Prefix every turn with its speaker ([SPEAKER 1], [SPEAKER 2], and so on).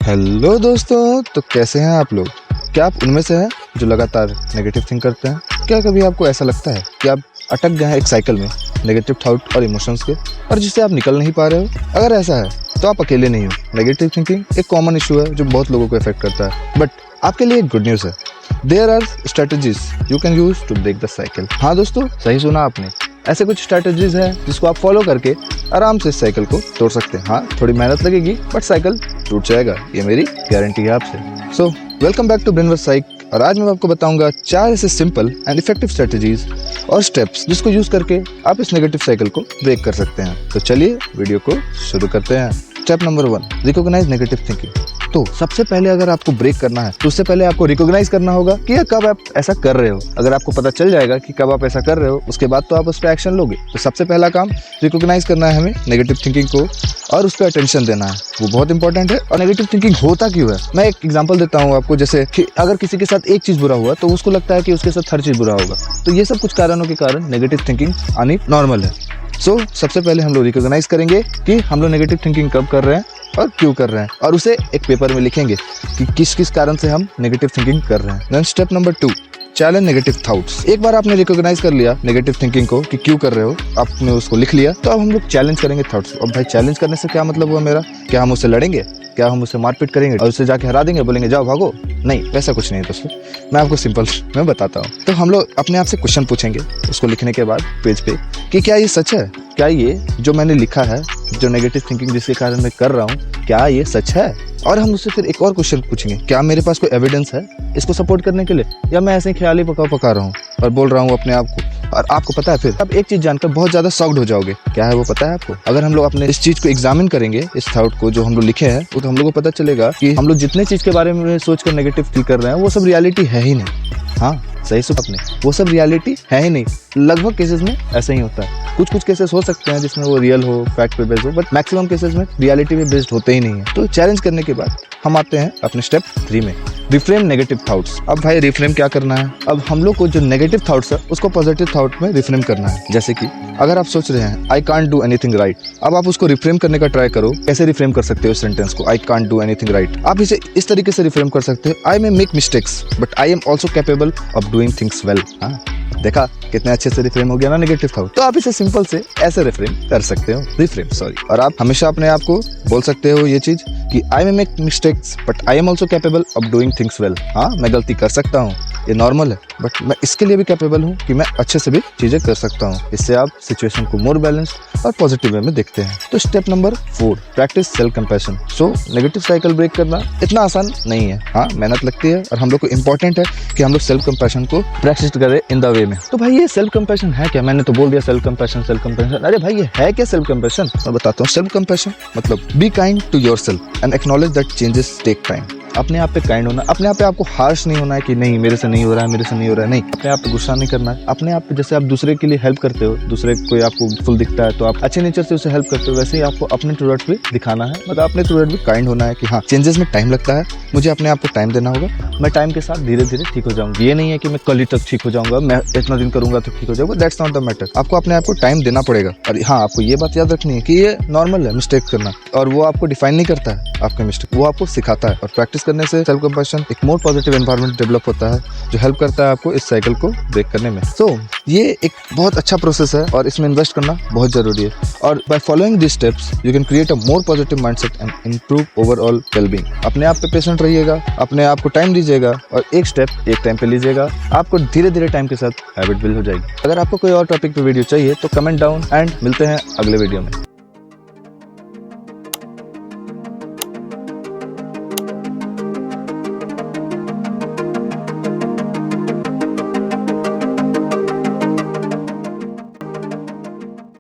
[SPEAKER 1] Hello दोस्तों, तो कैसे हैं आप लोग। क्या आप उनमें से हैं जो लगातार नेगेटिव थिंक करते हैं? क्या कभी आपको ऐसा लगता है कि आप अटक गए हैं एक साइकिल में नेगेटिव थॉट और इमोशंस के, और जिससे आप निकल नहीं पा रहे हो? अगर ऐसा है तो आप अकेले नहीं हो। नेगेटिव थिंकिंग एक कॉमन इशू है जो बहुत लोगों को इफेक्ट करता है, बट आपके लिए एक गुड न्यूज़ है। There are strategies you can use to break the cycle. हाँ दोस्तों, सही सुना आपने। ऐसे कुछ स्ट्रेटजीज हैं जिसको आप फॉलो करके आराम से इस साइकिल को तोड़ सकते हैं। हाँ, थोड़ी मेहनत लगेगी बट साइकिल टूट जाएगा, ये मेरी गारंटी है आपसे। सो वेलकम बैक टू ब्रेनवर्स साइक, और आज मैं आपको बताऊंगा 4 ऐसे सिंपल एंड इफेक्टिव स्ट्रेटजीज और स्टेप्स जिसको यूज करके आप इस नेगेटिव साइकिल को ब्रेक कर सकते हैं। तो चलिए वीडियो को शुरू करते हैं। Step number 1, recognise negative thinking. तो सबसे पहले अगर आपको ब्रेक करना है तो उससे पहले आपको रिकॉग्नाइज करना होगा कि कब आप ऐसा कर रहे हो। अगर आपको पता चल जाएगा कि कब आप ऐसा कर रहे हो, उसके बाद तो आप उस पर एक्शन लोगे। तो सबसे पहला काम रिकॉग्नाइज करना है हमें नेगेटिव थिंकिंग को, और उस पर अटेंशन देना है। वो बहुत इंपॉर्टेंट है। और नेगेटिव थिंकिंग होता क्यों है, मैं एक एग्जांपल देता हूँ आपको। जैसे कि अगर किसी के साथ एक चीज बुरा हुआ तो उसको लगता है कि उसके साथ हर चीज बुरा होगा। तो ये सब कुछ कारणों के कारण नेगेटिव थिंकिंग आनी नॉर्मल है। सो सबसे पहले हम लोग रिकॉग्नाइज करेंगे कि हम लोग नेगेटिव थिंकिंग कब कर रहे हैं और क्यों कर रहे हैं, और उसे एक पेपर में लिखेंगे कि किस किस कारण से हम नेगेटिव थिंकिंग कर रहे हैं। Then step number 2, challenge negative thoughts. एक बार आपने रिकॉग्नाइज कर लिया नेगेटिव थिंकिंग को कि क्यों कर रहे हो, आपने उसको लिख लिया, तो अब हम लोग चैलेंज करेंगे थॉट्स। अब भाई चैलेंज करने से क्या मतलब हुआ मेरा? क्या हम उससे लड़ेंगे? क्या हम उससे मारपीट करेंगे और उसे जाके हरा देंगे, बोलेंगे जाओ भागो? नहीं, वैसा कुछ नहीं है दोस्तों। मैं आपको सिंपल मैं बताता हूँ। तो हम लोग अपने आप से क्वेश्चन पूछेंगे उसको लिखने के बाद पेज पे कि क्या ये सच है? क्या ये जो मैंने लिखा है, जो नेगेटिव थिंकिंग जिसके कारण मैं कर रहा हूँ, क्या ये सच है? और हम उससे फिर एक और क्वेश्चन पूछेंगे, क्या मेरे पास कोई एविडेंस है इसको सपोर्ट करने के लिए, या मैं ऐसे ही ख्याली पका रहा हूँ और बोल रहा हूँ अपने आप को। और आपको पता है, फिर अब एक चीज जानकर बहुत ज्यादा शॉक्ड हो जाओगे। क्या है वो पता है आपको? अगर हम लोग अपने इस चीज को एग्जामिन करेंगे, इस थॉट को जो हम लोग लिखे हैं, तो हम लोग को पता चलेगा कि हम लोग जितने चीज के बारे में सोचकर नेगेटिव फील कर रहे हैं वो सब रियलिटी है ही नहीं। हाँ, सही सुना आपने, वो सब रियलिटी है ही नहीं। लगभग केसेस में ऐसा ही होता है। कुछ कुछ केसेस हो सकते हैं जिसमें वो रियल हो, फैक्ट पे बेस्ड हो, बट मैक्सिमम केसेस में रियलिटी पे बेस्ड होते ही नहीं है। तो चैलेंज करने के बाद हम आते हैं अपने स्टेप 3 में, रिफ्रेम नेगेटिव थॉट्स। अब भाई रिफ्रेम क्या करना है? अब हम लोग को जो नेगेटिव थॉट्स है उसको पॉजिटिव थॉट में रिफ्रेम करना है। जैसे कि अगर आप सोच रहे हैं आई कांट डू एनीथिंग राइट, अब आप उसको रिफ्रेम करने का ट्राई करो। कैसे रिफ्रेम कर सकते हो इस सेंटेंस को? I can't do anything right, आप इसे इस तरीके से रिफ्रेम कर सकते हो, I may make mistakes but I am also capable of doing things well. हाँ, देखा कितने अच्छे से रिफ्रेम हो गया ना नेगेटिव थॉट। तो आप इसे सिंपल से ऐसे रिफ्रेम कर सकते हो, और आप हमेशा अपने आप को बोल सकते हो ये चीज कि I may make mistakes but I am also capable of doing things well. हाँ, मैं गलती कर सकता हूँ, ये नॉर्मल है, बट मैं इसके लिए भी कैपेबल हूँ कि मैं अच्छे से भी चीजें कर सकता हूँ। इससे आप सिचुएशन को मोर बैलेंस्ड और पॉजिटिव वे में देखते हैं। तो step number 4, practise self compassion. So negative cycle break करना इतना आसान नहीं है। हाँ, मेहनत लगती है, और हम लोग को इम्पोर्टेंट है कि हम लोग सेल्फ कंपैशन को प्रैक्टिस करें इन द वे में। तो भाई ये सेल्फ कंपैशन है क्या? मैंने तो बोल दिया सेल्फ कंपैशन। अरे भाई ये है क्या सेल्फ कंपैशन? मैं बताता हूँ। सेल्फ कंपैशन मतलब be kind to yourself and acknowledge that changes take time. अपने आप पे काइंड होना, अपने आप पे आपको हार्श नहीं होना है कि नहीं मेरे से नहीं हो रहा है, मेरे से नहीं हो रहा है। नहीं, अपने आप पे गुस्सा नहीं करना है। अपने आप पे जैसे आप दूसरे के लिए हेल्प करते हो, दूसरे कोई आपको फुल दिखता है तो आप अच्छे नेचर से उसे हेल्प करते हो, वैसे ही आपको अपने टूवर्ड्स भी दिखाना है। मतलब अपने टूवर्ड्स भी काइंड होना है कि हाँ, चेंजेस में टाइम लगता है, मुझे अपने आप को टाइम देना होगा, मैं टाइम के साथ धीरे धीरे ठीक हो जाऊंगा। ये नहीं है कि मैं कल ही तक ठीक हो जाऊंगा, मैं इतना दिन करूंगा तो ठीक हो जाऊंगा। That's not the matter. आपको अपने आप को टाइम देना पड़ेगा। और हाँ, आपको ये बात याद रखनी है कि ये नॉर्मल है मिस्टेक करना, और वो आपको डिफाइन नहीं करता है आपका मिस्टेक, वो आपको सिखाता है। और प्रैक्टिस करने से सेल्फ कंपैशन एक मोर पॉजिटिव एनवायरनमेंट डेवलप होता है जो हेल्प करता है आपको इस साइकिल को ब्रेक करने में। तो ये एक बहुत अच्छा प्रोसेस है और इसमें इन्वेस्ट करना बहुत जरूरी है। और by following this steps you can create a more positive mindset and improve overall wellbeing. अपने आप पे पेशेंट रहिएगा, अपने आप को टाइम दीजिएगा, और एक स्टेप एक टाइम पे लीजिएगा। आपको धीरे धीरे टाइम के साथ हैबिट बिल्ड हो जाएगी। अगर आपको कोई और टॉपिक पे वीडियो चाहिए तो कमेंट डाउन, एंड मिलते हैं अगले वीडियो में।